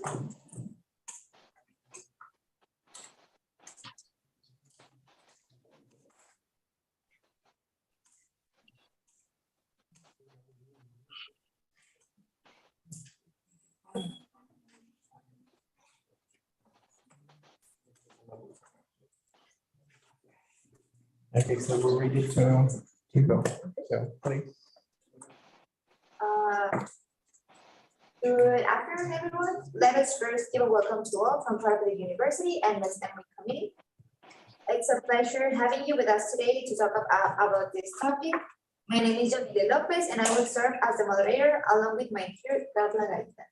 Okay, so we're ready to go. So, please. Good afternoon, everyone. Let us first give a welcome to all from Harvard University and the Assembly Committee. It's a pleasure having you with us today to talk about this topic. My name is Yamile Lopez, and I will serve as the moderator along with my peer, Carla Gaita.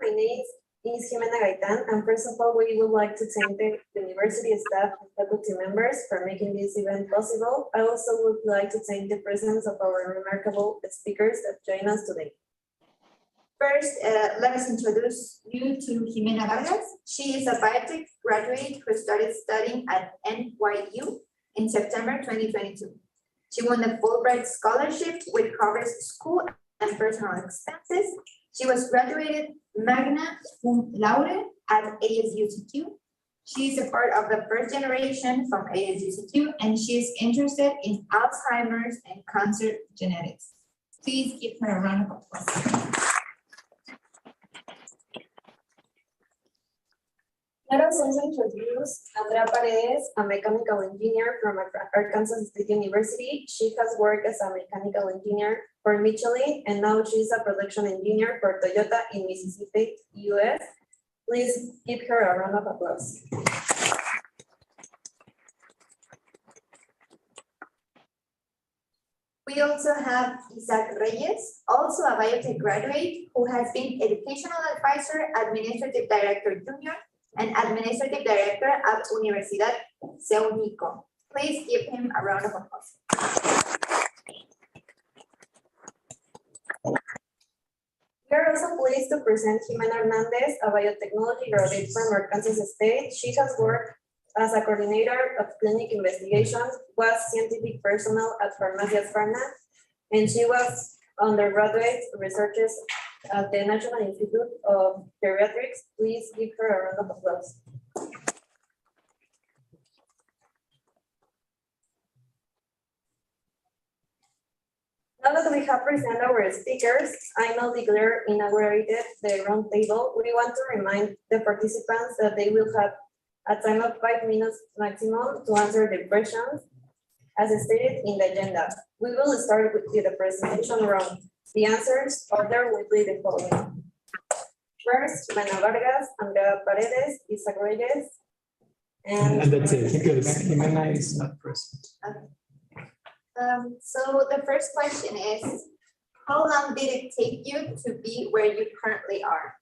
My name is Jimena Gaitan, and first of all, we would like to thank the university staff and faculty members for making this event possible. I also would like to thank the presence of our remarkable speakers that join us today. First, let us introduce you to Jimena Vargas. She is a biotech graduate who started studying at NYU in September 2022. She won the Fulbright Scholarship, which covers school and personal expenses. She was graduated magna cum laude at ASUCQ. She is a part of the first generation from ASUCQ, and she is interested in Alzheimer's and cancer genetics. Please give her a round of applause. Let us also introduce Andrea Paredes, a mechanical engineer from Arkansas State University. She has worked as a mechanical engineer for Michelin, and now she's a production engineer for Toyota in Mississippi, US. Please give her a round of applause. We also have ASUCQ Reyes, also a biotech graduate who has been educational advisor, administrative director junior, and administrative director at Universidad CEUNICO. Please give him a round of applause. We are also pleased to present Jimena Hernandez, a biotechnology graduate from Arkansas State. She has worked as a coordinator of clinic investigations, was scientific personnel at Farmacias Pharma, and she was undergraduate researchers at the National Institute of Geriatrics. Please give her a round of applause. Now that we have presented our speakers, I now declare inaugurated the roundtable. We want to remind the participants that they will have a time of 5 minutes maximum to answer the questions as stated in the agenda. We will start with the presentation round. The answers order will be the following. First, Jimena Vargas, Andrea Paredes, ASUCQ Reyes, And that's it, because Jimena is not present. So the first question is, how long did it take you to be where you currently are?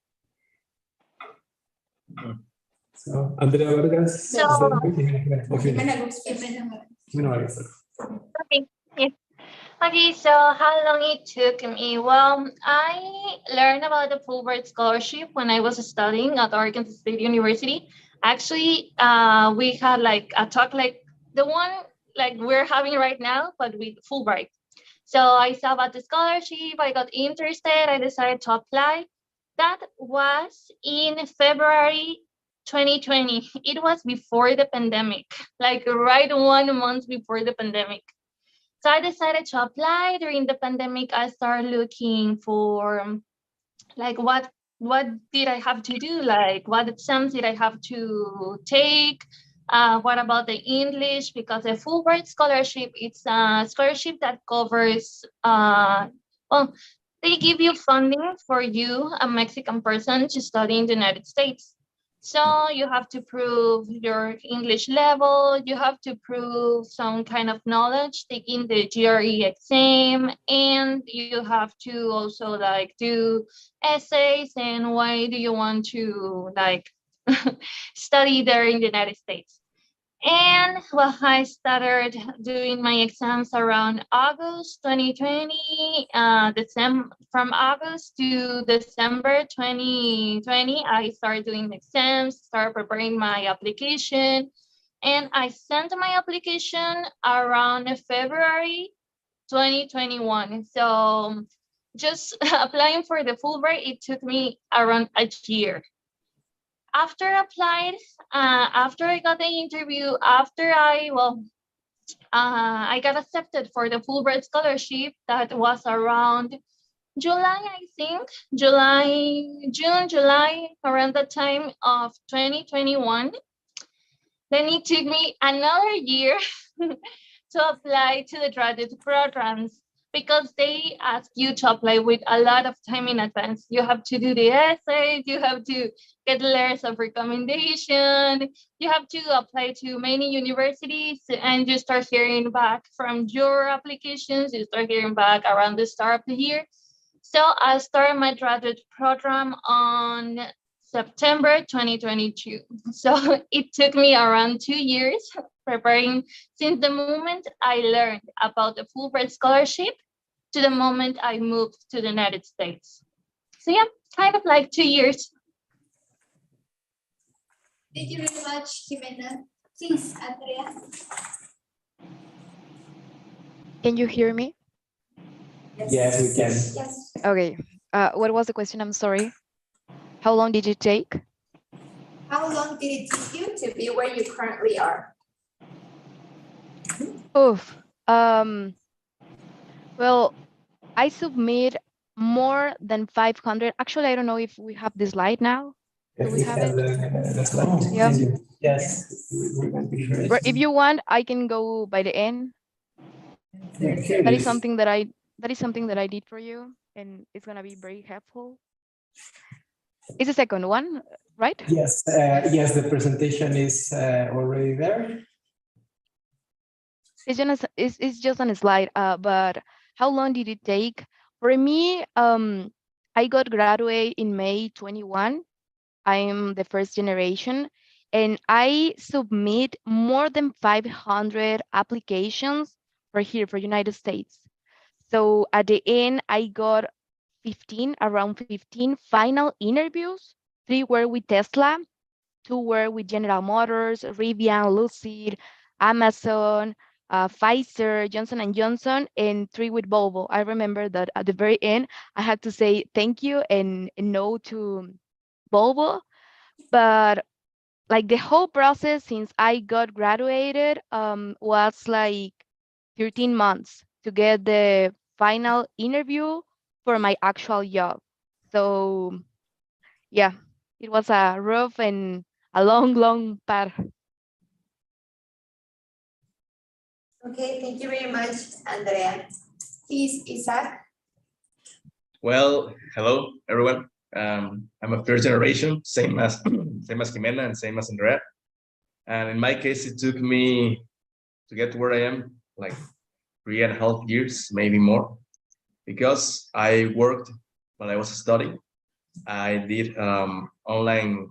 So, Andrea Vargas. So- Jimena Vargas. Okay, yes. Okay, so how long it took me? Well, I learned about the Fulbright Scholarship when I was studying at Arkansas State University. Actually, we had like a talk like the one like we're having right now, but with Fulbright. So I saw about the scholarship, I got interested, I decided to apply. That was in February 2020. It was before the pandemic, like right 1 month before the pandemic. So I decided to apply. During the pandemic, I started looking for like what did I have to do? Like what exams did I have to take? What about the English? Because the Fulbright scholarship, it's a scholarship that covers, well, they give you funding for you, a Mexican person, to study in the United States. So you have to prove your English level, you have to prove some kind of knowledge, taking the GRE exam, and you have to also like do essays and why do you want to like study there in the United States. And well, I started doing my exams around August 2020. From August to December 2020, I started doing exams, started preparing my application, and I sent my application around February 2021. So just applying for the Fulbright, it took me around a year. After applied, after I got the interview, after I got accepted for the Fulbright scholarship. That was around July, I think, June, July, around the time of 2021. Then it took me another year to apply to the graduate programs because they ask you to apply with a lot of time in advance. You have to do the essays, you have to get letters of recommendation, you have to apply to many universities, and you start hearing back from your applications, you start hearing back around the start of the year. So I started my graduate program on September 2022. So it took me around 2 years preparing since the moment I learned about the Fulbright scholarship to the moment I moved to the United States. So yeah, kind of like 2 years. Thank you very much, Jimena. Please, Andrea. Can you hear me? Yes, we can. Yes. Okay. What was the question? I'm sorry. How long did it take? How long did it take you to be where you currently are? Oof. Well, I submit more than 500. Actually, I don't know if we have the slide now. Do we have it? The slide. Yeah. Yes. Or if you want, I can go by the end. That is something that I did for you, and it's gonna be very helpful. It's the second one, right? Yes, yes, the presentation is already there. It's just on a slide, but how long did it take? For me, I got graduate in May 21. I'm the first generation, and I submit more than 500 applications for here, for United States. So at the end, I got around 15 final interviews. 3 were with Tesla, 2 were with General Motors, Rivian, Lucid, Amazon, Pfizer, Johnson & Johnson, and 3 with Volvo. I remember that at the very end, I had to say thank you and no to Volvo. But like the whole process since I got graduated was like 13 months to get the final interview for my actual job. So yeah, it was a rough and a long path. Okay, thank you very much, Andrea. Please, Isaac. Well, hello everyone. I'm a first generation, same as Jimena and same as Andrea. And in my case, it took me to get to where I am like 3.5 years, maybe more, because I worked while I was studying. I did online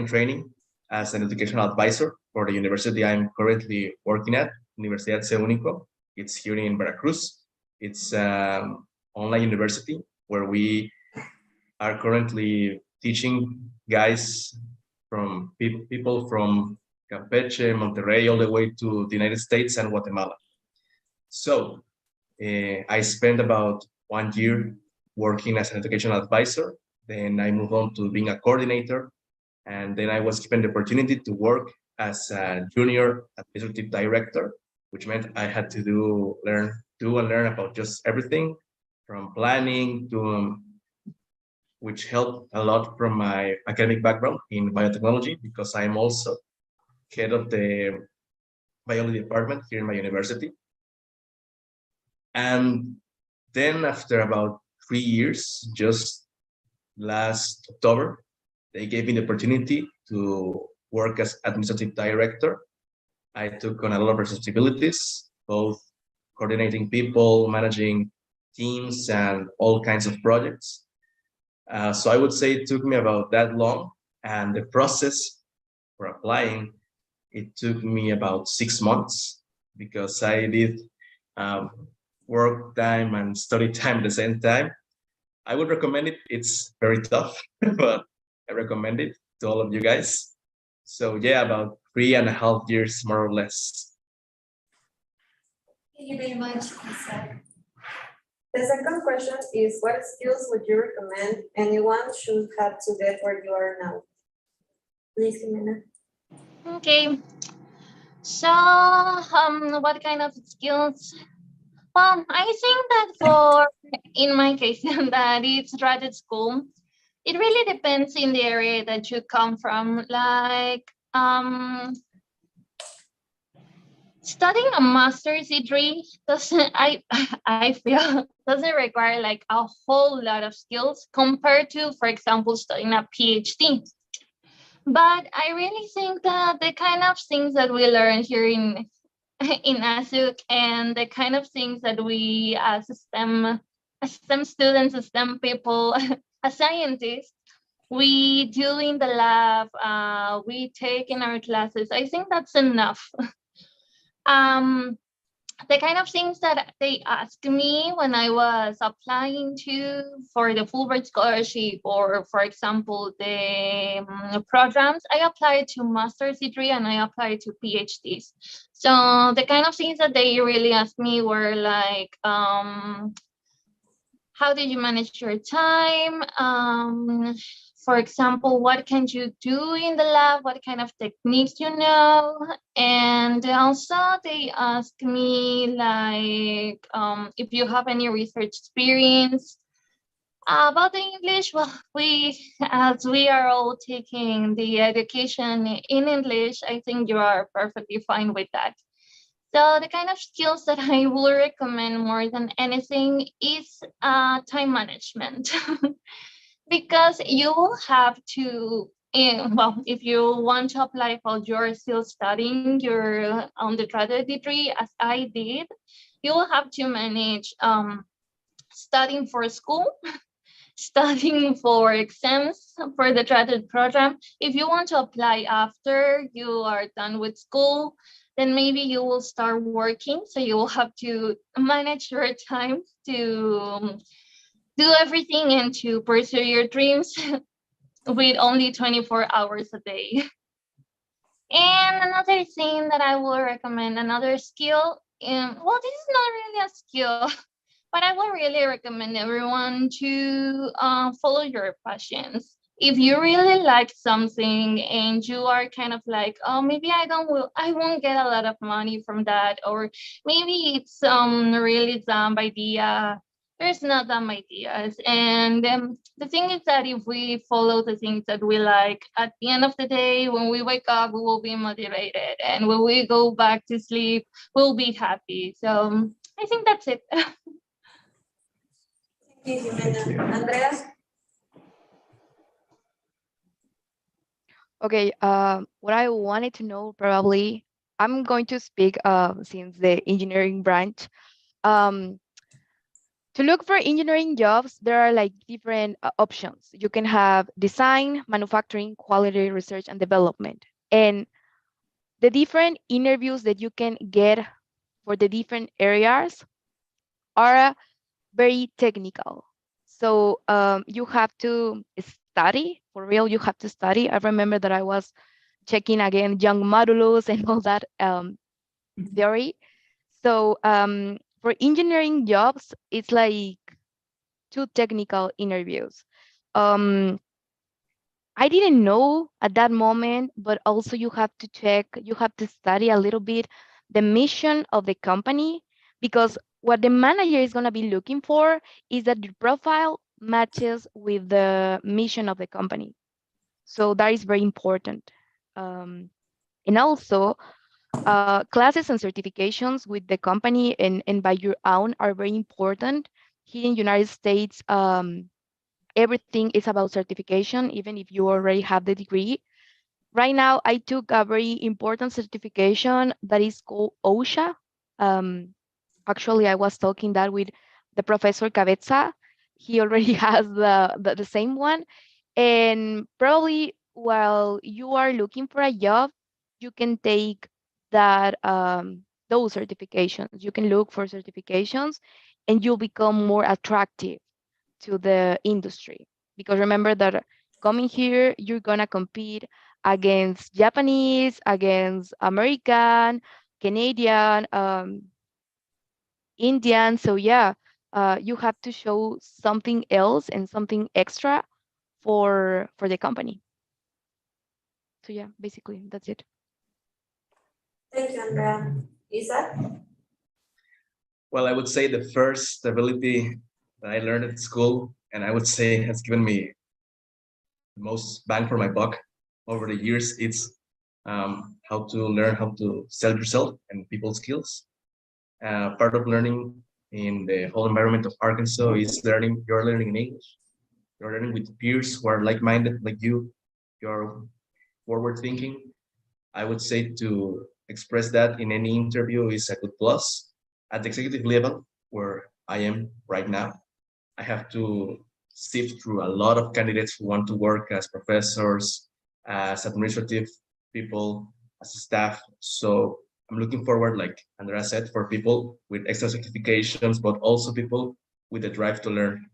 training as an educational advisor for the university I'm currently working at, Universidad ASUCQ. It's here in Veracruz. It's online university where we are currently teaching guys from people from Campeche, Monterrey, all the way to the United States and Guatemala. So I spent about 1 year working as an educational advisor. Then I moved on to being a coordinator. And then I was given the opportunity to work as a junior administrative director, which meant I had to learn about just everything from planning to which helped a lot from my academic background in biotechnology, because I'm also head of the biology department here in my university. And then after about 3 years, just last October, they gave me the opportunity to work as administrative director. I took on a lot of responsibilities, both coordinating people, managing teams, and all kinds of projects. So I would say it took me about that long, and the process for applying, it took me about 6 months, because I did work time and study time at the same time. I would recommend it. It's very tough, but I recommend it to all of you guys. So yeah, about 3.5 years, more or less. Thank you very much, Isaac. The second question is, what skills would you recommend anyone should have to get where you are now? Please, Jimena. Okay. So, what kind of skills? Well, I think that in my case, that it's graduate school, it really depends in the area that you come from. Like, studying a master's degree doesn't, I feel, doesn't require like a whole lot of skills compared to, for example, studying a PhD. But I really think that the kind of things that we learn here in ASUCQ and the kind of things that we as STEM students, as STEM people, as scientists, we do in the lab, we take in our classes, I think that's enough. Um, the kind of things that they asked me when I was applying for the Fulbright scholarship, or for example, the programs, I applied to master's degree and I applied to PhDs. So the kind of things that they really asked me were like, how did you manage your time? For example, what can you do in the lab? What kind of techniques you know? And also they ask me like, if you have any research experience. About the English, well, as we are all taking the education in English, I think you are perfectly fine with that. So the kind of skills that I will recommend more than anything is time management. Because you will have to, well, if you want to apply while you're still studying your undergraduate degree, as I did, you will have to manage studying for school, studying for exams for the graduate program. If you want to apply after you are done with school, then maybe you will start working. So you will have to manage your time to do everything and to pursue your dreams with only 24 hours a day. And another thing that I will recommend, another skill, well, this is not really a skill, but I would really recommend everyone to follow your passions. If you really like something and you are kind of like, oh, maybe I won't get a lot of money from that, or maybe it's really dumb idea. There's not dumb ideas. And the thing is that if we follow the things that we like, at the end of the day, when we wake up, we will be motivated, and when we go back to sleep, we'll be happy. So I think that's it. Thank you, Jimena. Andrea? Okay, what I wanted to know, probably, I'm going to speak since the engineering branch. To look for engineering jobs, there are like different options. You can have design, manufacturing, quality, research, and development. And the different interviews that you can get for the different areas are very technical. So you have to study, for real, you have to study. I remember that I was checking again young modulus and all that theory. So for engineering jobs, it's like 2 technical interviews. I didn't know at that moment, but also you have to check, you have to study a little bit the mission of the company, because what the manager is going to be looking for is that your profile matches with the mission of the company. So that is very important. And also, classes and certifications with the company and by your own are very important. Here in United States, everything is about certification, even if you already have the degree. Right now, I took a very important certification that is called OSHA. Actually, I was talking that with the Professor Cabeza. He already has the same one. And probably while you are looking for a job, you can take that those certifications. You can look for certifications and you'll become more attractive to the industry. Because remember that coming here, you're gonna compete against Japanese, against American, Canadian, Indian. So yeah, you have to show something else and something extra for the company. So yeah, basically that's it. Thank you, Andrea. Isa? Well, I would say the first ability that I learned at school, and I would say has given me the most bang for my buck over the years, it's how to learn how to sell yourself and people skills. Part of learning in the whole environment of Arkansas is you're learning in English. You're learning with peers who are like-minded like you. You're forward thinking. I would say to express that in any interview is a good plus. At the executive level, where I am right now, I have to sift through a lot of candidates who want to work as professors, as administrative people, as staff. So I'm looking forward, like Andrea said, for people with extra certifications, but also people with the drive to learn.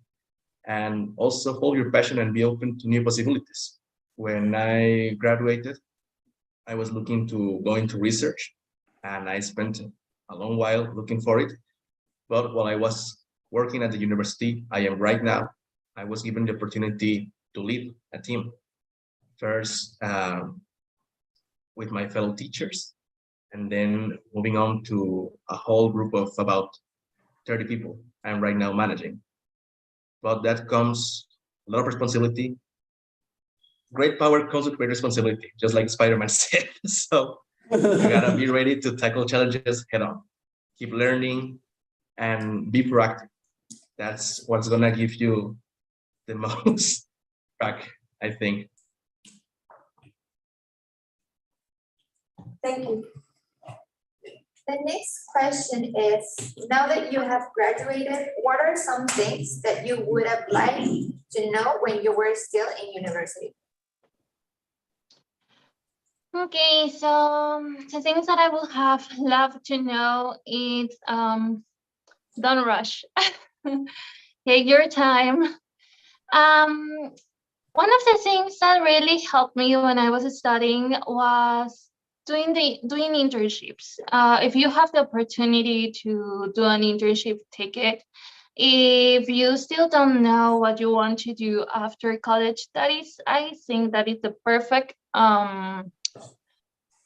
And also hold your passion and be open to new possibilities. When I graduated, I was looking to go into research, and I spent a long while looking for it. But while I was working at the university I am right now, I was given the opportunity to lead a team. First, with my fellow teachers, and then moving on to a whole group of about 30 people I'm right now managing. But that comes a lot of responsibility. Great power comes with great responsibility, just like Spider-Man said. So you gotta be ready to tackle challenges head on. Keep learning and be proactive. That's what's gonna give you the most track, I think. Thank you. The next question is, now that you have graduated, what are some things that you would have liked to know when you were still in university? Okay, so the things that I would have loved to know is don't rush. Take your time. One of the things that really helped me when I was studying was doing internships. If you have the opportunity to do an internship, take it. If you still don't know what you want to do after college studies, I think that is the perfect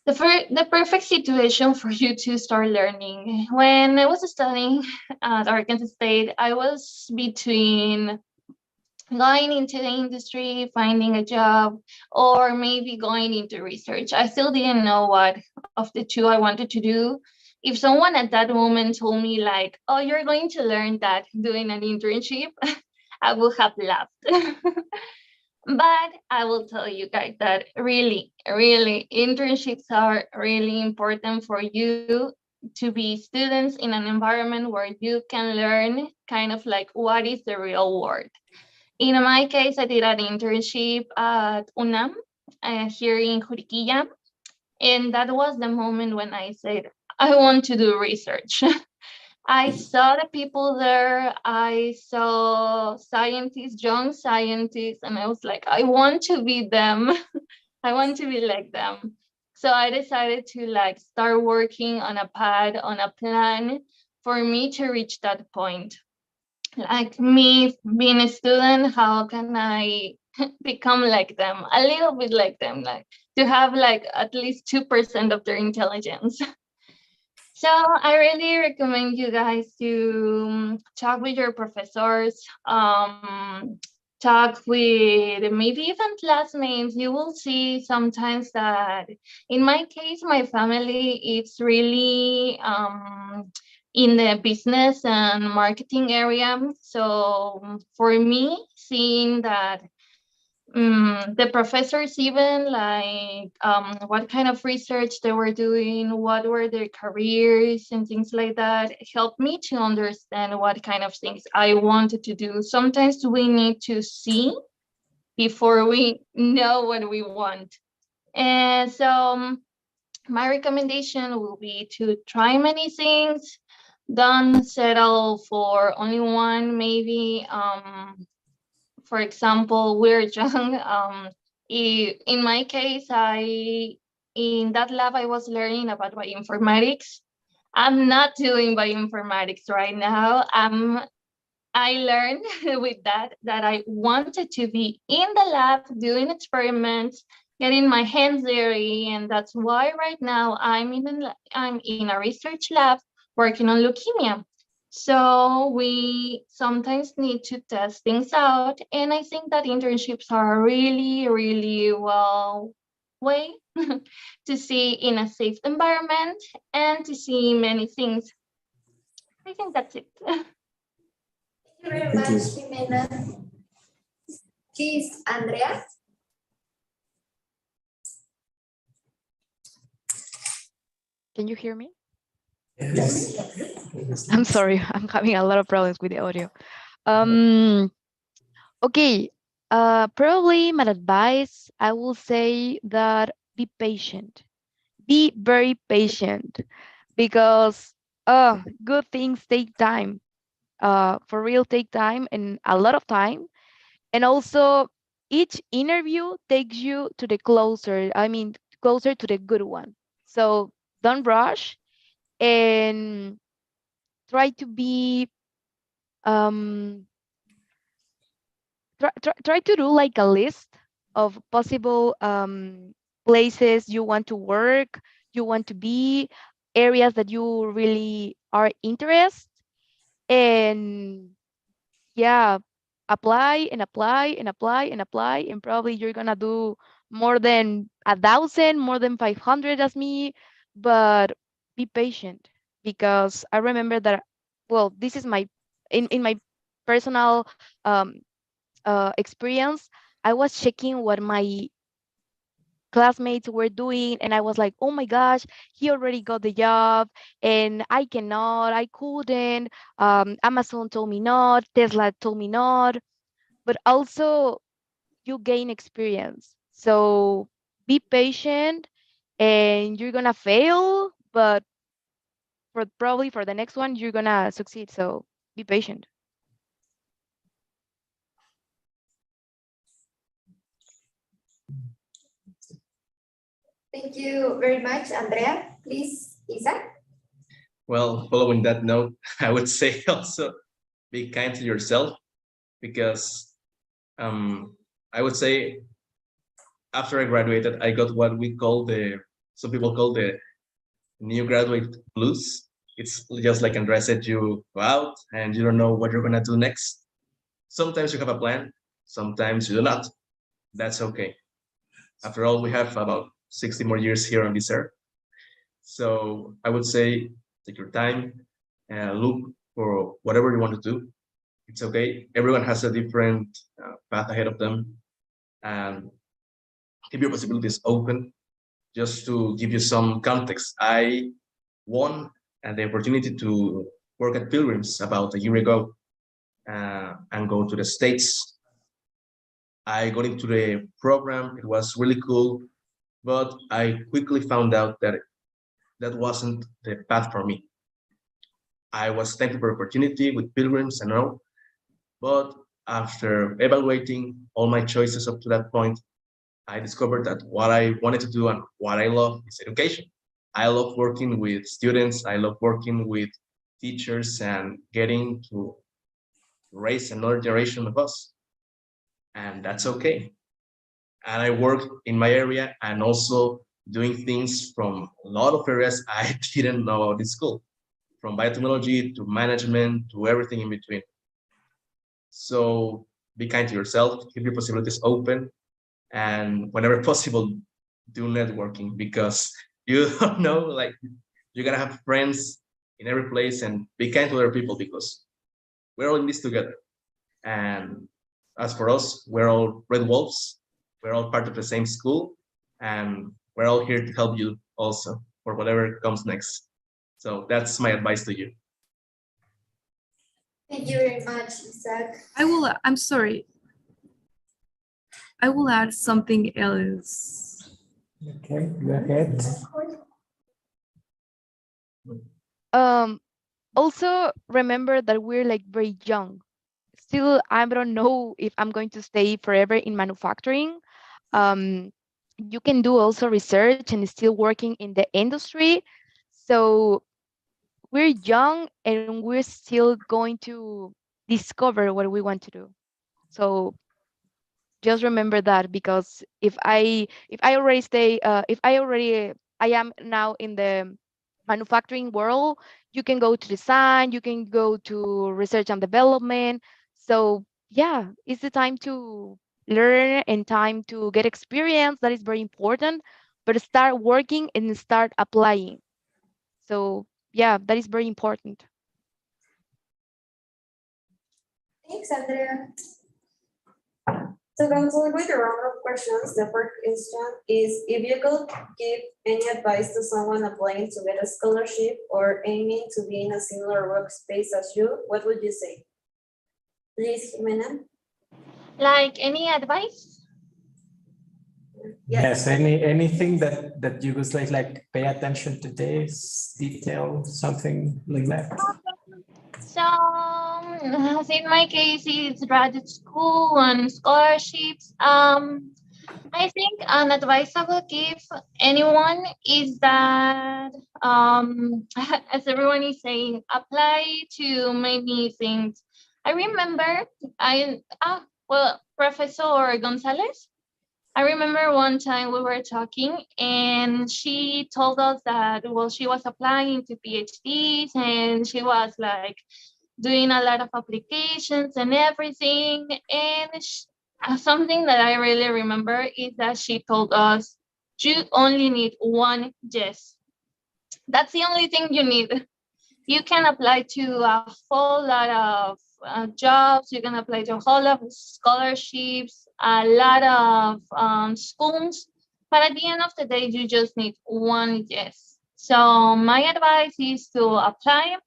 the perfect situation for you to start learning. When I was studying at Arkansas State, I was between going into the industry, finding a job, or maybe going into research. I still didn't know what of the two I wanted to do. If someone at that moment told me like, oh, you're going to learn that doing an internship, I would have laughed. But I will tell you guys that really, really, internships are really important for you to be students in an environment where you can learn kind of like what is the real world. In my case, I did an internship at UNAM here in Juriquilla. And that was the moment when I said, I want to do research. I saw the people there. I saw scientists, young scientists, and I was like, I want to be them. I want to be like them. So I decided to like start working on a pad, on a plan for me to reach that point. Like me being a student, how can I become like them? A little bit like them, like to have like at least 2% of their intelligence. So I really recommend you guys to talk with your professors, talk with maybe even classmates. You will see sometimes that in my case, my family is really in the business and marketing area. So for me, seeing that the professors even like what kind of research they were doing, what were their careers and things like that helped me to understand what kind of things I wanted to do. Sometimes we need to see before we know what we want. And so my recommendation will be to try many things. Don't settle for only one, maybe for example, we're young. In my case, in that lab, I was learning about bioinformatics. I'm not doing bioinformatics right now. I'm I learned with that I wanted to be in the lab doing experiments, getting my hands dirty, and that's why right now I'm in a research lab working on leukemia. So we sometimes need to test things out, and I think that internships are a really, really well way to see in a safe environment and to see many things. I think that's it. Thank you very much, Jimena. Please, Andrea. Can you hear me? Yes. I'm sorry, I'm having a lot of problems with the audio. Okay, probably my advice, I will say that be patient. Be very patient because good things take time. For real, take time and a lot of time. And also, each interview takes you to the closer to the good one. So don't rush and try to be um try to do like a list of possible places you want to work, you want to be, areas that you really are interested, and yeah, apply and apply and apply and apply, and probably you're gonna do more than 1,000, more than 500 as me, but be patient because I remember that, well, this is my in my personal experience. I was checking what my classmates were doing, and I was like, oh my gosh, he already got the job, and I cannot, I couldn't. Amazon told me not, Tesla told me not, but also you gain experience. So be patient, and you're gonna fail, but probably for the next one, you're gonna succeed. So be patient. Thank you very much, Andrea. Please, Isaac. Well, following that note, I would say also be kind to yourself because I would say after I graduated, I got what we call some people call the new graduate blues. It's just like Andrea said, you go out and you don't know what you're gonna do next. Sometimes you have a plan, sometimes you do not. That's okay. After all, we have about 60 more years here on this earth. So I would say take your time and look for whatever you want to do. It's okay. Everyone has a different path ahead of them, and keep your possibilities open. Just to give you some context, I won the opportunity to work at Pilgrims about a year ago and go to the States. I got into the program. It was really cool, but I quickly found out that that wasn't the path for me. I was thankful for opportunity with Pilgrims and all, but after evaluating all my choices up to that point, I discovered that what I wanted to do and what I love is education. I love working with students. I love working with teachers and getting to raise another generation of us. And that's okay. And I work in my area and also doing things from a lot of areas I didn't know about in school, from biotechnology to management to everything in between. So be kind to yourself, keep your possibilities open, and whenever possible, do networking because you don't know, like you're gonna have friends in every place, and be kind to other people because we're all in this together. And as for us, we're all Red Wolves. We're all part of the same school, and we're all here to help you also for whatever comes next. So that's my advice to you. Thank you very much, Isaac. I'm sorry. I will add something else. Okay, go ahead. Also remember that we're like very young. Still, I don't know if I'm going to stay forever in manufacturing. You can do also research and still working in the industry. So we're young and we're still going to discover what we want to do. So just remember that, because if I already stay if I already I am now in the manufacturing world, you can go to design, you can go to research and development. So yeah, it's the time to learn and time to get experience. That is very important, but start working and start applying. So yeah, that is very important. Thanks, Andrea. To conclude with the round of questions, the first question is, if you could give any advice to someone applying to get a scholarship or aiming to be in a similar workspace as you, what would you say? Please, Jimena. Like any advice? Yes, anything that you would like pay attention to this detail, something like that. So, as in my case, it's graduate school and scholarships. I think an advice I would give anyone is that, as everyone is saying, apply to many things. I remember Professor Gonzalez. I remember one time we were talking and she told us that, well, she was applying to PhDs and she was like doing a lot of applications and everything. And something that I really remember is that she told us, you only need one yes. That's the only thing you need. You can apply to a whole lot of jobs. You can apply to a whole lot of scholarships, a lot of schools. But at the end of the day, you just need one yes. So my advice is to apply.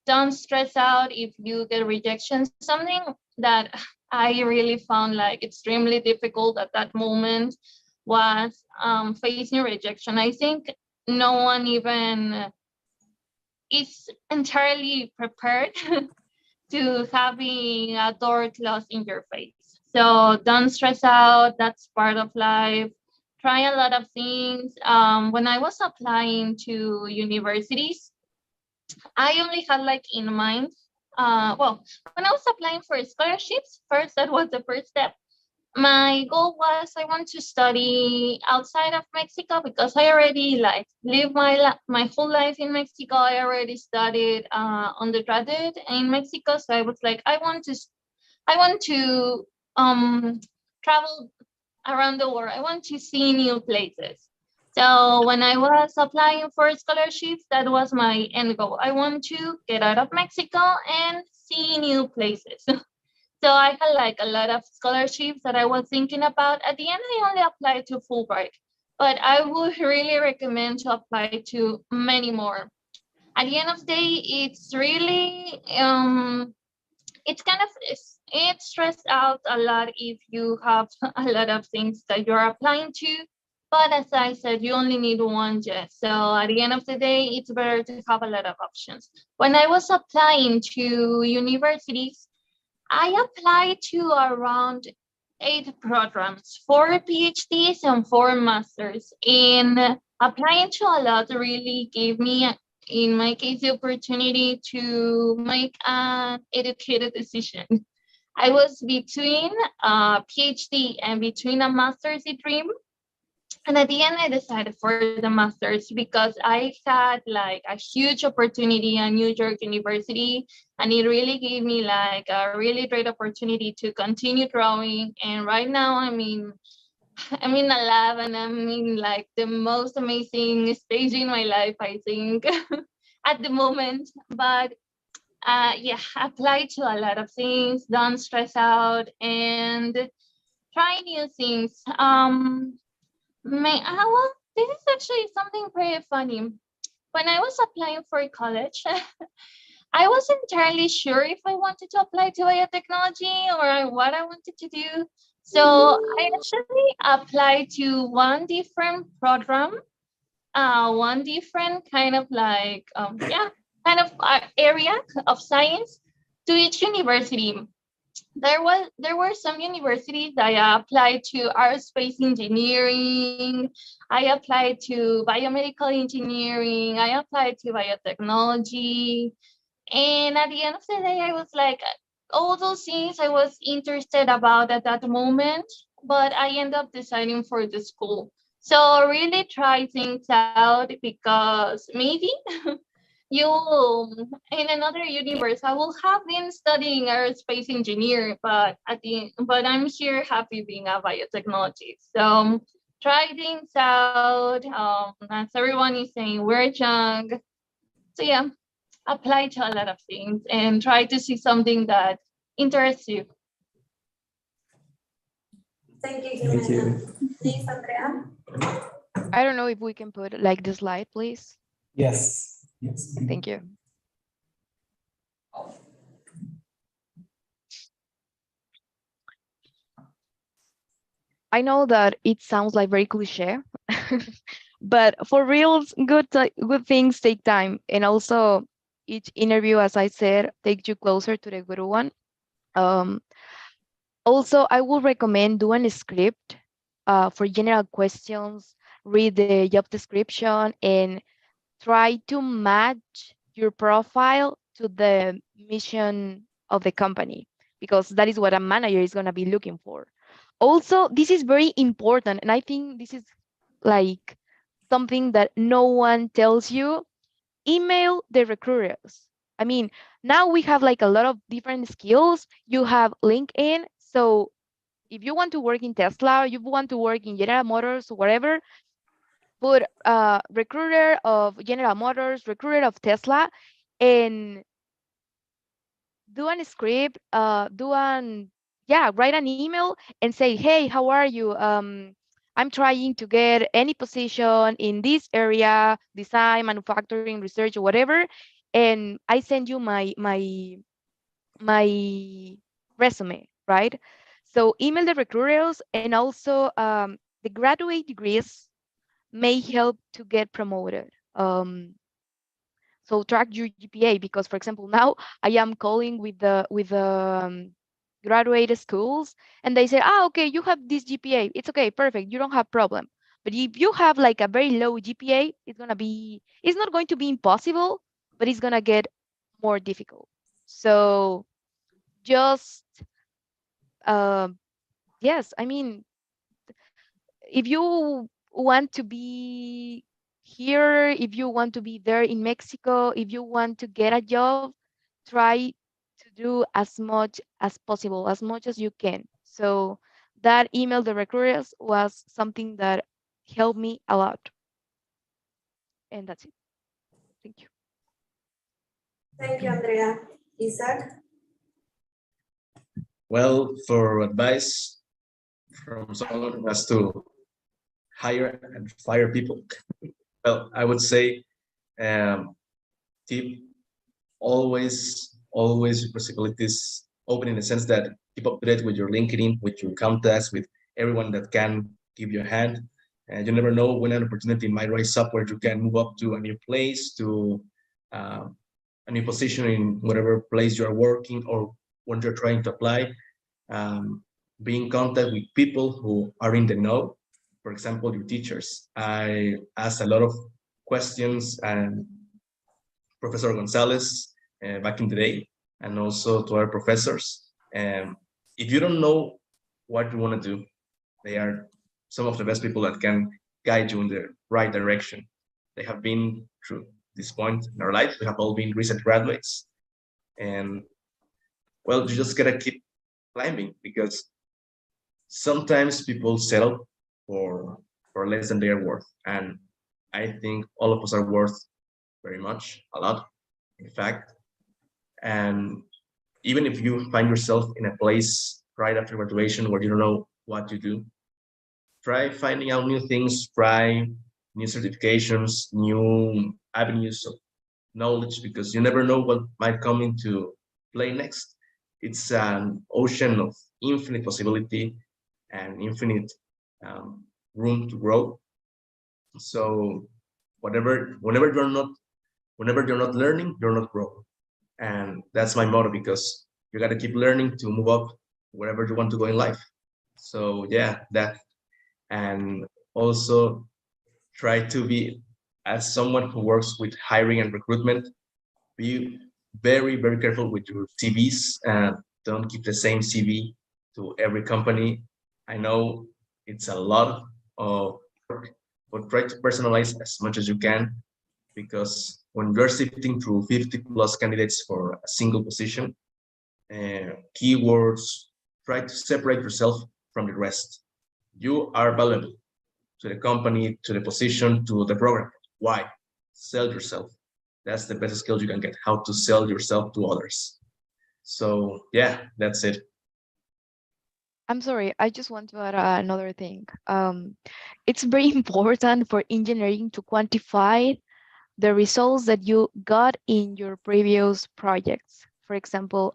Don't stress out if you get rejection. Something that I really found like extremely difficult at that moment was facing rejection. I think no one even is entirely prepared to having a door closed in your face. So don't stress out. That's part of life. Try a lot of things. When I was applying to universities, I only had like in mind, when I was applying for scholarships, first, that was the first step. My goal was I want to study outside of Mexico because I already like lived my whole life in Mexico. I already studied undergraduate in Mexico, so I was like, I want to travel around the world. I want to see new places. So when I was applying for scholarships, that was my end goal. I want to get out of Mexico and see new places. So I had like a lot of scholarships that I was thinking about. At the end, I only applied to Fulbright, but I would really recommend to apply to many more. At the end of the day, it's really, it's kind of, it's stressed out a lot if you have a lot of things that you're applying to. But as I said, you only need one yes. So at the end of the day, it's better to have a lot of options. When I was applying to universities, I applied to around 8 programs, 4 PhDs and 4 masters. And applying to a lot really gave me, in my case, the opportunity to make an educated decision. I was between a PhD and between a master's dream. And at the end, I decided for the master's because I had like a huge opportunity at New York University, and it really gave me like a really great opportunity to continue growing. And right now, I'm in a lab and I'm in like the most amazing stage in my life, I think, at the moment. But yeah, apply to a lot of things, don't stress out, and try new things. Well, this is actually something pretty funny. When I was applying for college, I wasn't entirely sure if I wanted to apply to biotechnology or what I wanted to do. So I actually applied to one different program, one different kind of like, area of science to each university. There were some universities that I applied to aerospace engineering, I applied to biomedical engineering, I applied to biotechnology. And at the end of the day, I was like, all those things I was interested about at that moment, but I end up deciding for the school. So really try things out because maybe you in another universe I will have been studying aerospace engineer, but I'm here happy being a biotechnology. So try things out. As everyone is saying, we're young. So yeah, apply to a lot of things and try to see something that interests you. Thank you, Thank Jimena. you. Please, Andrea. I don't know if we can put like the slide, please. Yes. Yes. Thank you. I know that it sounds like very cliche, but for reals, good things take time. And also each interview, as I said, takes you closer to the good one. Um, Also, I would recommend doing a script for general questions, read the job description, and try to match your profile to the mission of the company, because that is what a manager is going to be looking for. Also, this is very important, and I think this is like something that no one tells you. Email the recruiters. I mean, now we have like a lot of different skills. You have LinkedIn, so if you want to work in Tesla, you want to work in General Motors, whatever, put recruiter of General Motors, recruiter of Tesla, and do a script, write an email and say, hey, how are you? I'm trying to get any position in this area, design, manufacturing, research, or whatever, and I send you my resume, right? So email the recruiters, and also the graduate degrees may help to get promoted. So track your GPA, because, for example, now I am calling with the graduate schools, and they say, okay, you have this GPA. It's okay, perfect. You don't have problem. But if you have like a very low GPA, it's not going to be impossible, but it's gonna get more difficult. So just yes, I mean, if you want to be here, if you want to be there in Mexico, if you want to get a job, try to do as much as possible, as much as you can. So that email the recruiters was something that helped me a lot. And that's it. Thank you. Thank you, Andrea. Isaac. Well, for advice from someone who has to hire and fire people, well, I would say keep always your possibilities open, in the sense that keep up to date with your LinkedIn, with your contacts, with everyone that can give you a hand. And you never know when an opportunity might rise up where you can move up to a new place, to a new position in whatever place you are working or when you're trying to apply. Be in contact with people who are in the know. For example, your teachers. I asked a lot of questions and Professor Gonzalez back in the day, and also to our professors. If you don't know what you want to do, they are some of the best people that can guide you in the right direction. They have been through this point in our life. We have all been recent graduates, and well, you just gotta keep climbing, because sometimes people settle for less than they are worth, and I think all of us are worth very much, a lot, in fact. And even if you find yourself in a place right after graduation where you don't know what to do, try finding out new things, try new certifications, new avenues of knowledge, because you never know what might come into play next. It's an ocean of infinite possibility and infinite room to grow. So whenever you're not learning, you're not growing. And that's my motto, because you got to keep learning to move up wherever you want to go in life. So yeah, that. And also try to be, as someone who works with hiring and recruitment, be very careful with your CVs, and Don't give the same CV to every company. I know it's a lot of work, but try to personalize as much as you can, because when you're sifting through 50 plus candidates for a single position, keywords, try to separate yourself from the rest. You are valuable to the company, to the position, to the program. Why? Sell yourself. That's the best skill you can get, how to sell yourself to others. So yeah, that's it. I'm sorry, I just want to add another thing. It's very important for engineering to quantify the results that you got in your previous projects. For example,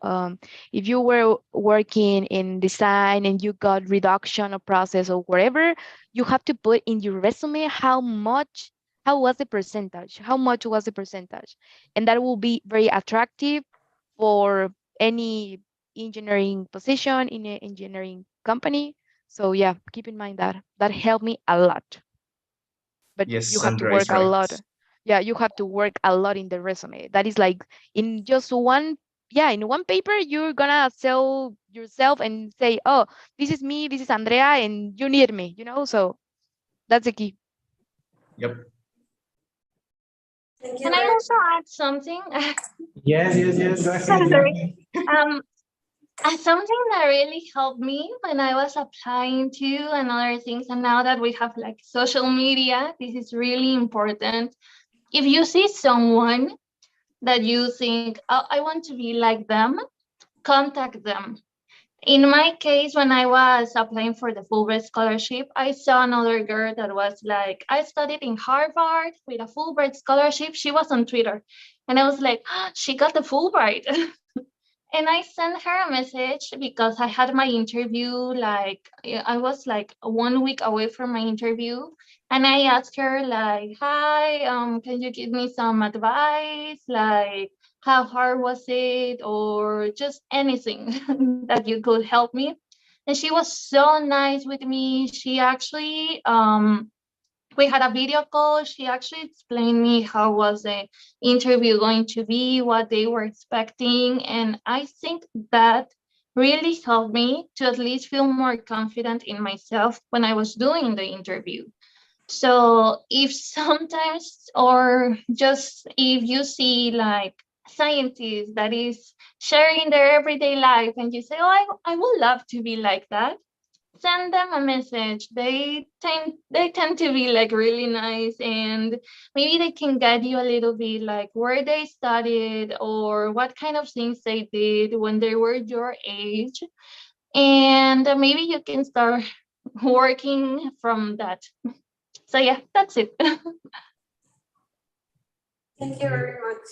if you were working in design and you got reduction of process or whatever, you have to put in your resume how was the percentage, how much was the percentage. And that will be very attractive for any engineering position in an engineering company. So yeah, keep in mind that. That helped me a lot. But you Yes, have to Andrea is work a right. lot. Yeah, you have to work a lot in the resume. That is like in just one, yeah, in one paper, you're gonna sell yourself and say, oh, this is me, this is Andrea, and you need me, So that's the key. Yep. Thank you Can I very also add something? Yes, yes, yes, go ahead. Sorry. Um, something that really helped me when I was applying to and other things, and now that we have like social media, this is really important. If you see someone that you think, oh, I want to be like them, contact them. In my case, when I was applying for the Fulbright scholarship, I saw another girl that was like, I studied in Harvard with a Fulbright scholarship. She was on Twitter. And I was like, oh, she got the Fulbright. And I sent her a message because I had my interview, like I was like 1 week away from my interview. And I asked her like, hi, can you give me some advice? Like, how hard was it? Or just anything that you could help me. And she was so nice with me. She actually, we had a video call. She actually explained me how was the interview going to be, what they were expecting. And I think that really helped me to at least feel more confident in myself when I was doing the interview. So if sometimes, or just if you see like scientists that is sharing their everyday life and you say, oh, I would love to be like that, send them a message. They tend to be like really nice, and maybe they can guide you a little bit like where they studied or what kind of things they did when they were your age, and maybe you can start working from that. So yeah, that's it. Thank you very much.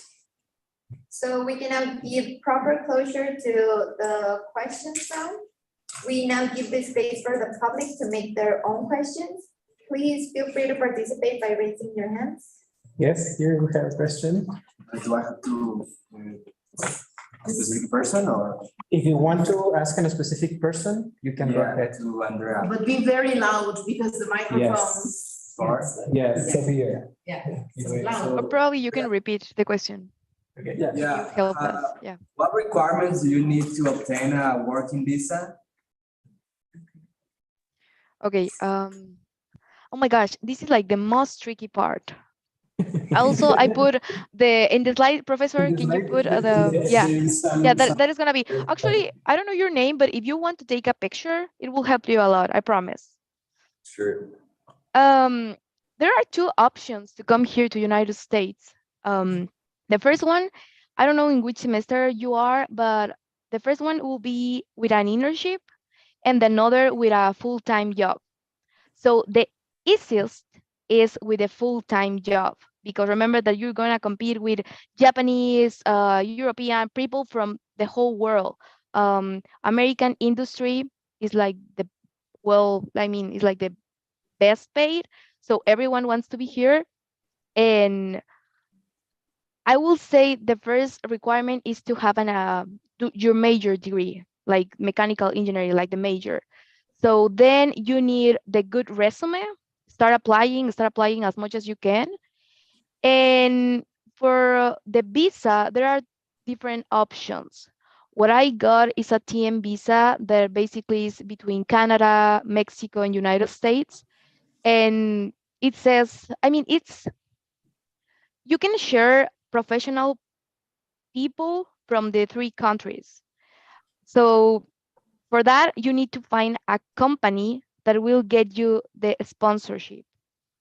So we can now give proper closure to the questions round. We now give the space for the public to make their own questions. Please feel free to participate by raising your hands. Yes, here we have a question. Do I have to a specific person or? If you want to ask a specific person, you can go ahead. To Andrea. But be very loud because the microphone. Yes. Sorry. Yes, so here. Yeah. So So loud. Or probably you can repeat the question. Okay. Yeah. Help us. Yeah. What requirements do you need to obtain a working visa? Okay. Oh my gosh, this is like the most tricky part. Also, I put in the slide, Professor, can you put that is gonna be, actually, I don't know your name, but if you want to take a picture, it will help you a lot, I promise. Sure. There are two options to come here to United States. The first one, I don't know in which semester you are, but the first one will be with an internship and another with a full-time job. So the easiest is with a full-time job, because remember that you're going to compete with Japanese, European people from the whole world. American industry is like it's like the best paid. So everyone wants to be here. And I will say the first requirement is to have your major degree, like mechanical engineering, like the major. So then you need the good resume, start applying as much as you can. And for the visa, there are different options. what I got is a TN visa that basically is between Canada, Mexico, and United States. And it says, I mean, you can share professional people from the 3 countries. So for that, you need to find a company that will get you the sponsorship.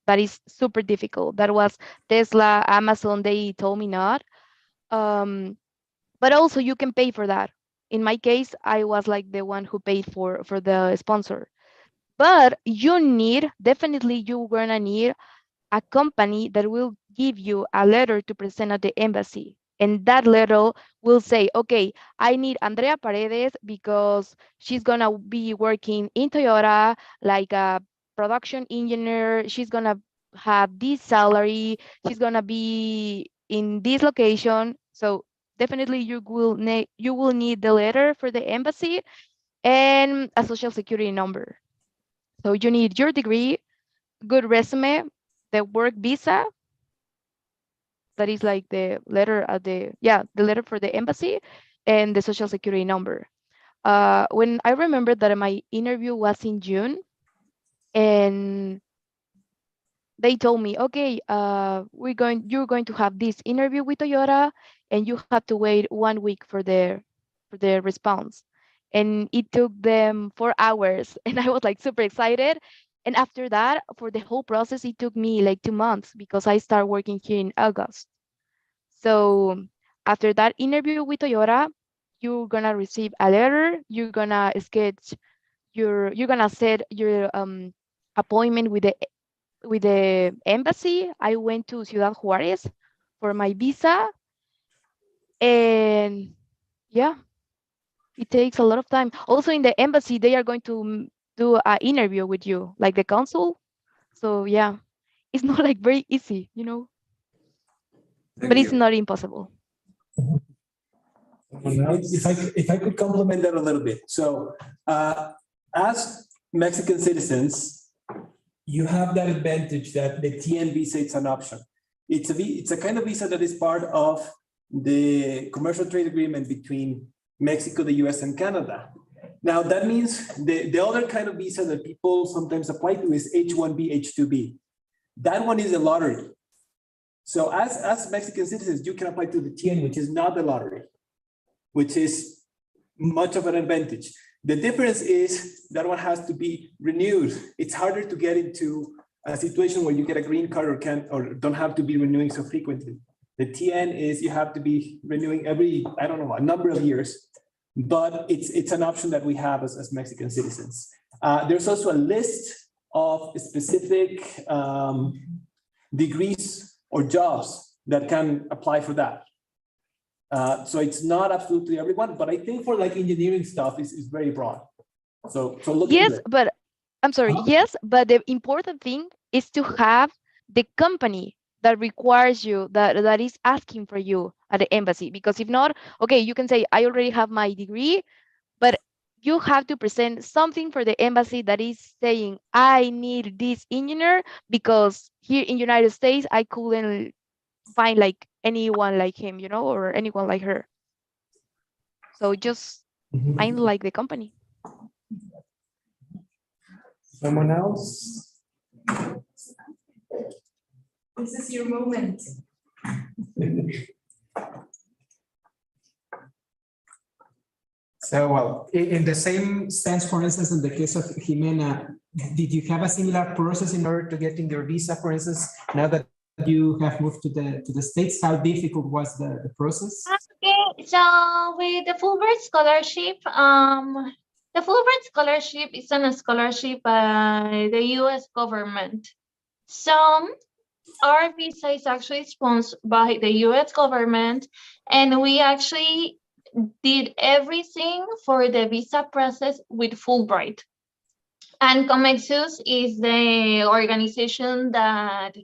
That is super difficult. That was Tesla, Amazon, they told me not. But also you can pay for that. In my case, I was like the one who paid for the sponsor. But definitely you're gonna need a company that will give you a letter to present at the embassy. And that letter will say, okay, I need Andrea Paredes because she's going to be working in Toyota like a production engineer. She's going to have this salary. She's going to be in this location. So definitely you will need the letter for the embassy and a social security number. So you need your degree, good resume, the work visa, that is like the letter at the letter for the embassy, and the social security number. When I remember that my interview was in June, and they told me, okay, you're going to have this interview with Toyota, and you have to wait 1 week for their response. And it took them 4 hours, and I was like super excited. And after that, for the whole process, it took me like 2 months because I started working here in August. So after that interview with Toyota, you're gonna receive a letter. You're gonna set your appointment with the embassy. I went to Ciudad Juarez for my visa, and yeah, it takes a lot of time. Also in the embassy, they are going to do an interview with you, like the consul. So yeah, it's not like very easy, but Thank it's you. not impossible. If I could complement that a little bit. So as Mexican citizens, you have that advantage that the TN visa is an option. It's a kind of visa that is part of the commercial trade agreement between Mexico, the US, and Canada. Now that means the other kind of visa that people sometimes apply to is H-1B, H-2B. That one is a lottery. So as Mexican citizens, you can apply to the TN, which is not the lottery, which is much of an advantage. The difference is that one has to be renewed. It's harder to get into a situation where you get a green card or don't have to be renewing so frequently. The TN is you have to be renewing every, I don't know, a number of years, but it's an option that we have as Mexican citizens. There's also a list of specific degrees or jobs that can apply for that. So it's not absolutely everyone, but I think for like engineering stuff is very broad. So look into Yes, it. but I'm sorry. Huh? Yes, but the important thing is to have the company that requires you, that is asking for you at the embassy. Because if not, okay, you can say, I already have my degree, but you have to present something for the embassy that is saying, I need this engineer because here in United States, I couldn't find like anyone like him, or anyone like her. So just find like the company. Someone else? This is your moment. So, well, in the same stance, for instance, in the case of Jimena, did you have a similar process in order to getting your visa, for instance, now that you have moved to the States? How difficult was the process? Okay, so with the Fulbright scholarship, the Fulbright scholarship is a scholarship by the U.S. government. So our visa is actually sponsored by the U.S. government, and we actually did everything for the visa process with Fulbright. And Comexus is the organization that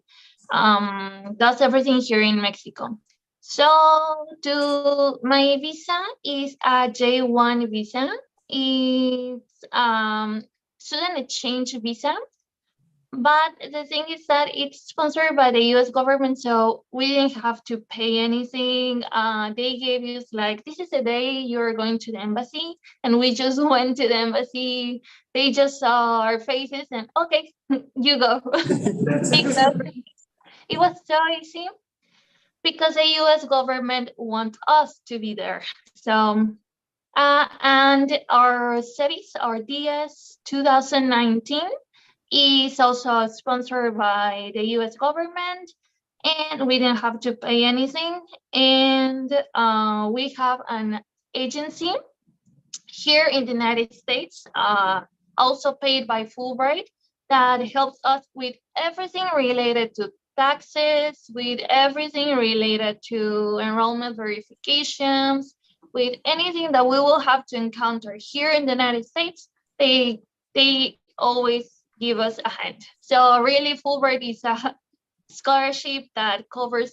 does everything here in Mexico. So my visa is a J1 visa. It's student exchange visa. But the thing is that it's sponsored by the US government, so we didn't have to pay anything. They gave us like, this is the day you're going to the embassy, and we just went to the embassy. They just saw our faces and okay, you go. Because it was so easy because the US government want us to be there. So, and our studies, our DS 2019 is also sponsored by the US government, and we didn't have to pay anything. And we have an agency here in the United States, also paid by Fulbright, that helps us with everything related to taxes, with everything related to enrollment verifications, with anything that we will have to encounter here in the United States. They always give us a hand. So really, Fulbright is a scholarship that covers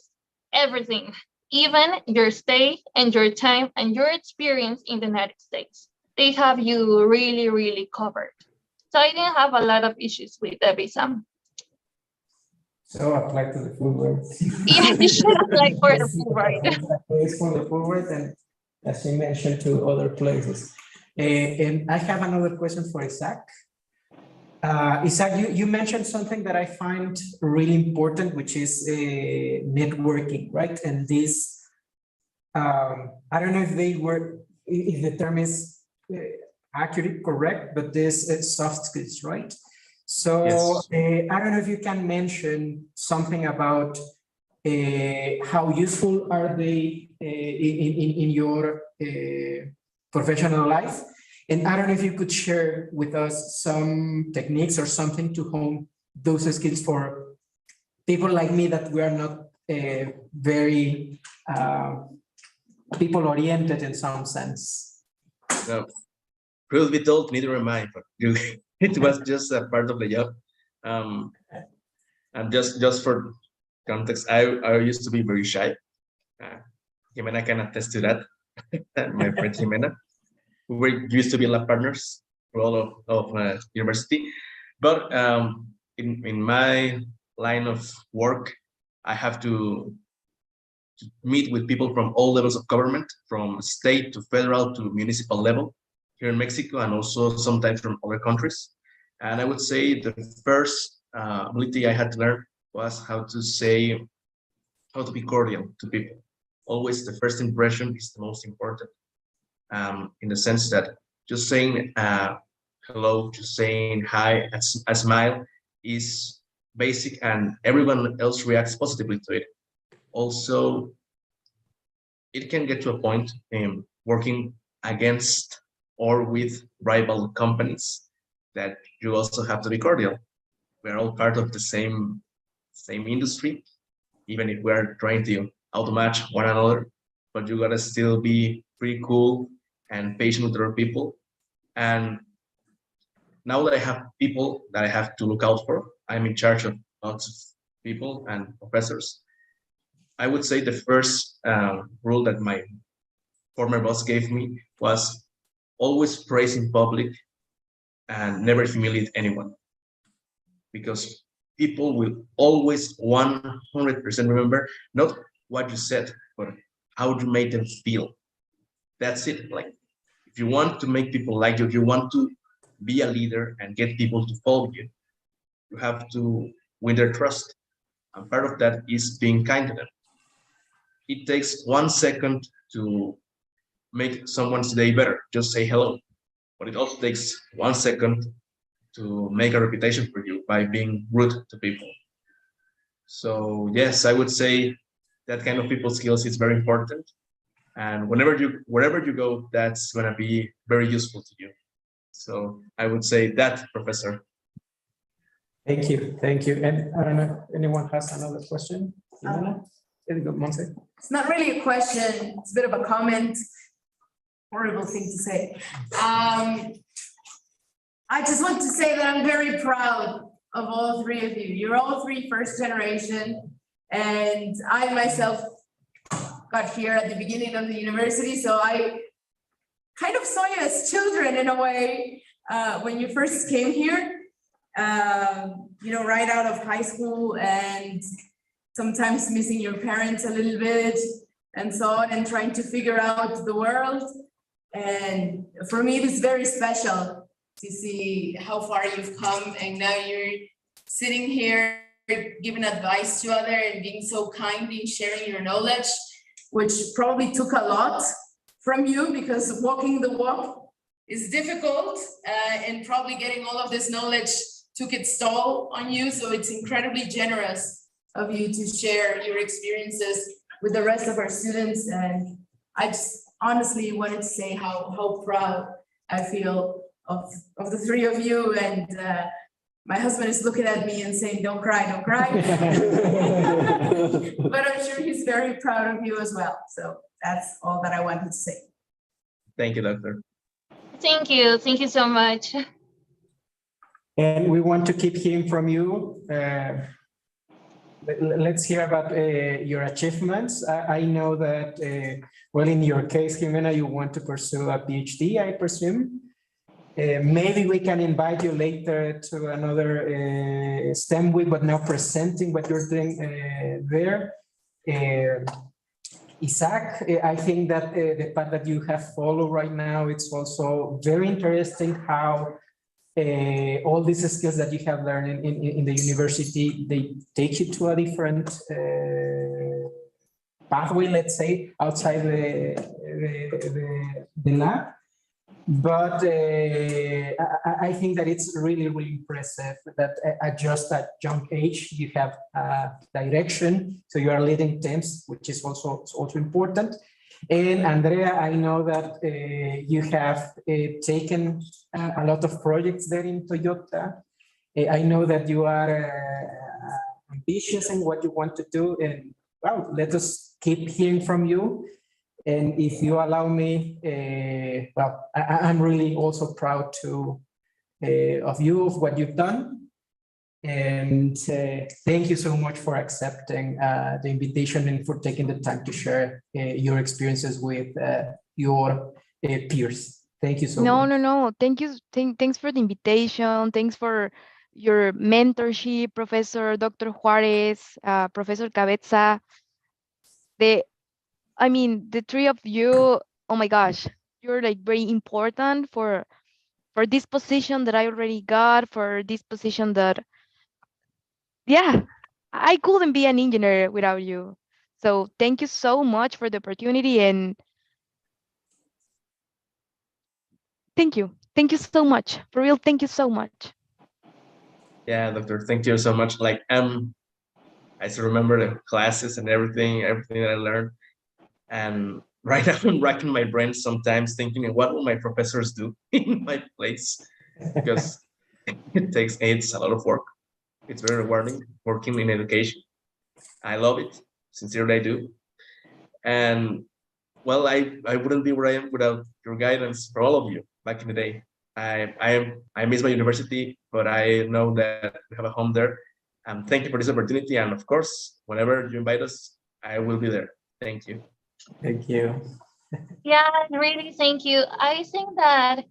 everything, even your stay and your time and your experience in the United States. They have you really, really covered. So I didn't have a lot of issues with the visa. So apply to the Fulbright. Yeah, you should apply for the Fulbright. It's for the Fulbright, and as you mentioned, to other places. And I have another question for Isaac. Isaac, you mentioned something that I find really important, which is networking, right? And this, I don't know if the term is accurate, correct, but this is soft skills, right? So Yes. I don't know if you can mention something about how useful are they in your professional life. And I don't know if you could share with us some techniques or something to hone those skills for people like me that we are not very people-oriented in some sense. No, truth be told, neither am I, but it was just a part of the job. And just for context, I used to be very shy. Jimena can attest to that. My friend Jimena. We used to be lab partners for all of university, but in my line of work, I have to meet with people from all levels of government, from state to federal to municipal level here in Mexico, and also sometimes from other countries. And I would say the first ability I had to learn was how to be cordial to people. Always the first impression is the most important. In the sense that just saying hello, just saying hi, a smile is basic, and everyone else reacts positively to it. Also, it can get to a point in working against or with rival companies that you also have to be cordial. We're all part of the same industry, even if we're trying to outmatch one another, but you gotta still be pretty cool and patient with other people. And now that I have people that I have to look out for, I'm in charge of lots of people and professors. I would say the first rule that my former boss gave me was always praise in public and never humiliate anyone. Because people will always 100% remember not what you said, but how you made them feel. That's it. Like, if you want to make people like you, if you want to be a leader and get people to follow you, you have to win their trust. And part of that is being kind to them. It takes 1 second to make someone's day better. Just say hello. But it also takes 1 second to make a reputation for you by being rude to people. So yes, I would say that kind of people skills is very important. And wherever you go, that's going to be very useful to you. So I would say that, Professor. Thank you. And I don't know if anyone has another question. Monse? It's not really a question, it's a bit of a comment. Horrible thing to say. I just want to say that I'm very proud of all three of you. You're all three first generation, and I myself got here at the beginning of the university, so I kind of saw you as children in a way when you first came here. right out of high school and sometimes missing your parents a little bit and so on and trying to figure out the world. And for me, it is very special to see how far you've come and now you're sitting here giving advice to others and being so kind in sharing your knowledge, which probably took a lot from you because walking the walk is difficult and probably getting all of this knowledge took its toll on you. So it's incredibly generous of you to share your experiences with the rest of our students. And I just honestly wanted to say how proud I feel of the three of you. And my husband is looking at me and saying, don't cry, don't cry. But I'm sure he's very proud of you as well. So that's all that I wanted to say. Thank you, Doctor. Thank you. Thank you so much. And we want to keep hearing from you. Let's hear about your achievements. I know that, well, in your case, Jimena, you want to pursue a PhD, I presume. Maybe we can invite you later to another STEM week, but now presenting what you're doing there. ASUCQ, I think that the path that you have followed right now, it's also very interesting how all these skills that you have learned in the university, they take you to a different pathway, let's say, outside the lab. But I think that it's really, really impressive that at just that young age, you have a direction. So you are leading teams, which is also important. And Andrea, I know that you have taken a lot of projects there in Toyota. I know that you are ambitious in what you want to do. And well, let us keep hearing from you. And if you allow me, well, I'm really also proud of you, of what you've done. And thank you so much for accepting the invitation and for taking the time to share your experiences with your peers. Thank you so much. No. Thank you. Thanks for the invitation. Thanks for your mentorship, Professor Dr. Juarez, Professor Cabeza. The three of you, oh my gosh, you're like very important for this position that I already got, for this position that, yeah, I couldn't be an engineer without you. So thank you so much for the opportunity and thank you. Thank you so much. For real, thank you so much. Yeah, Doctor, thank you so much. Like, I still remember the classes and everything that I learned. And right now I'm racking my brain sometimes thinking, what will my professors do in my place? Because it's a lot of work. It's very rewarding working in education. I love it. Sincerely, I do. And well, I wouldn't be where I am without your guidance for all of you back in the day. I miss my university, but I know that we have a home there. And thank you for this opportunity. And of course, whenever you invite us, I will be there. Thank you. Thank you. Yeah, really, thank you. I think that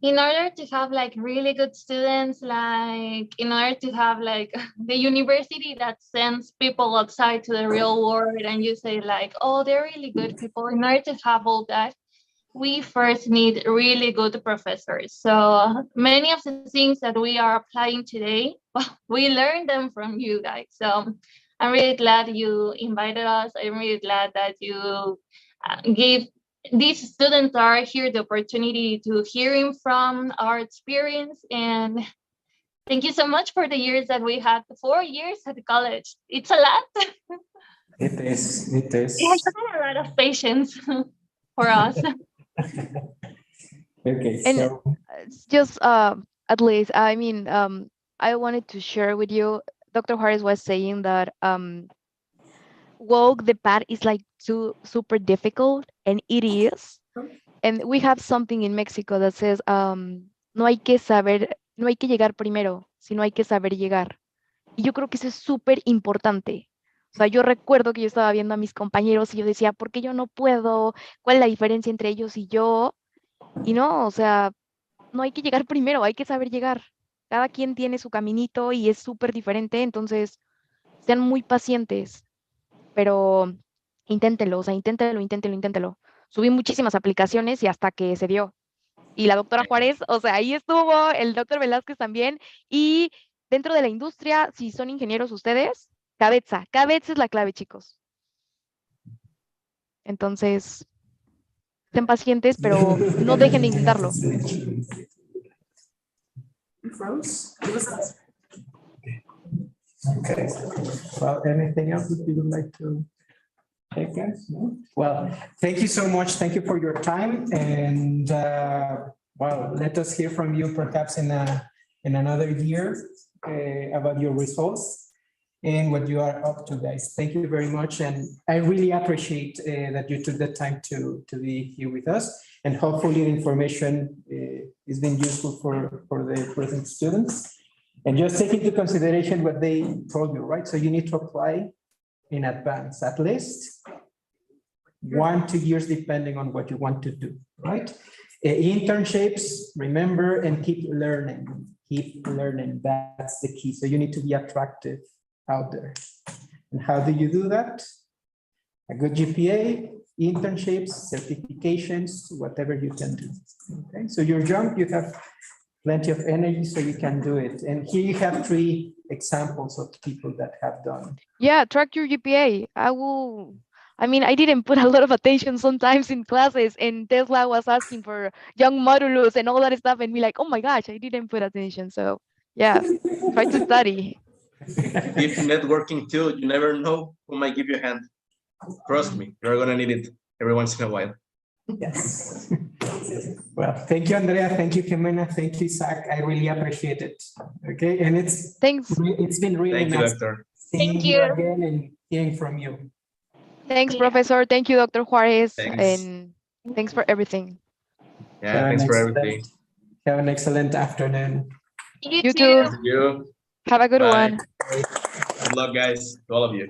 in order to have like really good students, like in order to have like the university that sends people outside to the real world and you say like, oh, they're really good people, in order to have all that, we first need really good professors. So many of the things that we are applying today, well, we learned them from you guys. So I'm really glad you invited us. I'm really glad that you gave these students are here the opportunity to hearing from our experience. And thank you so much for the years that we had, 4 years at college. It's a lot. It is. It has been a lot of patience for us. Okay, And so just at least, I wanted to share with you, Dr. Juarez was saying that walk the path is like super difficult, and it is. And we have something in Mexico that says, no hay que llegar primero, sino hay que saber llegar. Y yo creo que eso es súper importante. O sea, yo recuerdo que yo estaba viendo a mis compañeros y yo decía, ¿por qué yo no puedo? ¿Cuál es la diferencia entre ellos y yo? Y no, o sea, no hay que llegar primero, hay que saber llegar. cada quien tiene su caminito y es súper diferente, entonces sean muy pacientes, pero inténtenlo, o sea, inténtenlo. Subí muchísimas aplicaciones y hasta que se dio. Y la doctora Juárez, o sea, ahí estuvo, el doctor Velázquez también, y dentro de la industria, si son ingenieros ustedes, cabeza es la clave, chicos. Entonces, sean pacientes, pero no dejen de intentarlo. You froze? Okay. Well, anything else that you would like to take, guys? No? Well, thank you so much. Thank you for your time. And well, let us hear from you perhaps in another year about your results and what you are up to, guys. Thank you very much. And I really appreciate that you took the time to be here with us. And hopefully the information has been useful for the present students. And just take into consideration what they told you, right? So you need to apply in advance, at least 1 to 2 years, depending on what you want to do, right? Internships, remember, and keep learning. Keep learning, that's the key. So you need to be attractive out there. And how do you do that? A good GPA, internships, certifications, whatever you can do. Okay, so you're young, you have plenty of energy, so you can do it. And here you have 3 examples of people that have done. Yeah, track your GPA. I mean, I didn't put a lot of attention sometimes in classes, and Tesla was asking for young modulus and all that stuff, and be like, oh my gosh, I didn't put attention. So yeah, try to study. Keep networking too. You never know who might give you a hand. Trust me, you're gonna need it every once in a while. Yes. Well, thank you, Andrea. Thank you, Jimena. Thank you, Zach. I really appreciate it. Okay, and it's been really Thank you, nice doctor. seeing Thank you you. again and hearing from you. Thanks, Yeah. Professor. Thank you, Dr. Juarez. Thanks. And thanks for everything. Yeah, thanks for everything. Have an excellent afternoon. You You too. too. See you. Have a good Bye. one. Good luck, guys, to all of you.